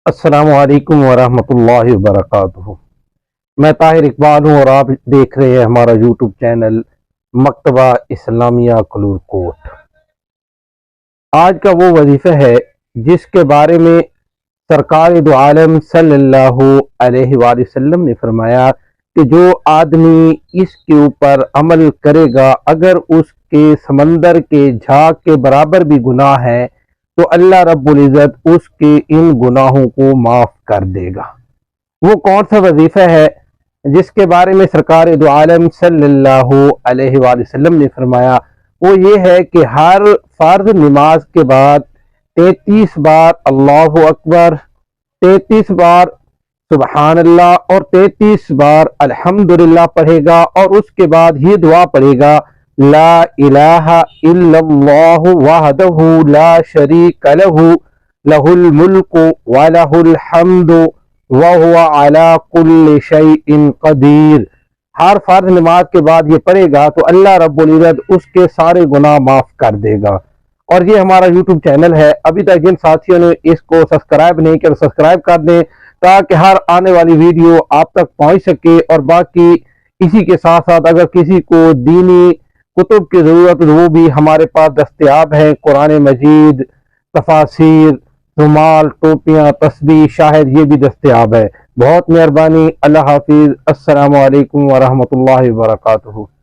السلام علیکم ورحمۃ اللہ وبرکاتہ۔ میں طاہر اقبال ہوں اور آپ دیکھ رہے ہیں ہمارا یوٹیوب چینل مکتبہ اسلامیہ کلور کوٹ۔ آج کا وہ وظیفہ ہے جس کے بارے میں سرکار دو عالم صلی اللہ علیہ وآلہ وسلم نے فرمایا کہ جو آدمی اس کے اوپر عمل کرے گا اگر اس کے سمندر کے جھاگ کے برابر بھی گناہ ہے تو اللہ رب العزت اس کے ان گناہوں کو معاف کر دے گا۔ وہ کون سا وظیفہ ہے جس کے بارے میں سرکار دو عالم صلی اللہ علیہ وآلہ وسلم نے فرمایا؟ وہ یہ ہے کہ ہر فرض نماز کے بعد 33 بار اللہ اکبر، 33 بار سبحان اللہ اور 33 بار الحمدللہ پڑھے گا، اور اس کے بعد یہ دعا پڑھے گا: لا الہ الا اللہ وحدہ لا شریک لہ لہ الملک ولہ الحمد وہو علی کل شیء قدیر۔ ہر فرض نماز کے بعد یہ پڑھے گا تو اللہ رب العزت اس کے سارے گناہ معاف کر دے گا۔ اور یہ ہمارا یوٹیوب چینل ہے، ابھی تک جن ساتھیوں نے اس کو سبسکرائب نہیں کیا سبسکرائب کر دیں تاکہ ہر آنے والی ویڈیو آپ تک پہنچ سکے۔ اور باقی اسی کے ساتھ ساتھ اگر کسی کو دینی کتب کی ضرورت ہے وہ بھی ہمارے پاس دستیاب ہے، قرآن مجید، تفاسیر، رومال، ٹوپیاں، تسبیح، شاہد، یہ بھی دستیاب ہے۔ بہت مہربانی، اللہ حافظ، السلام علیکم ورحمۃ اللہ وبرکاتہ۔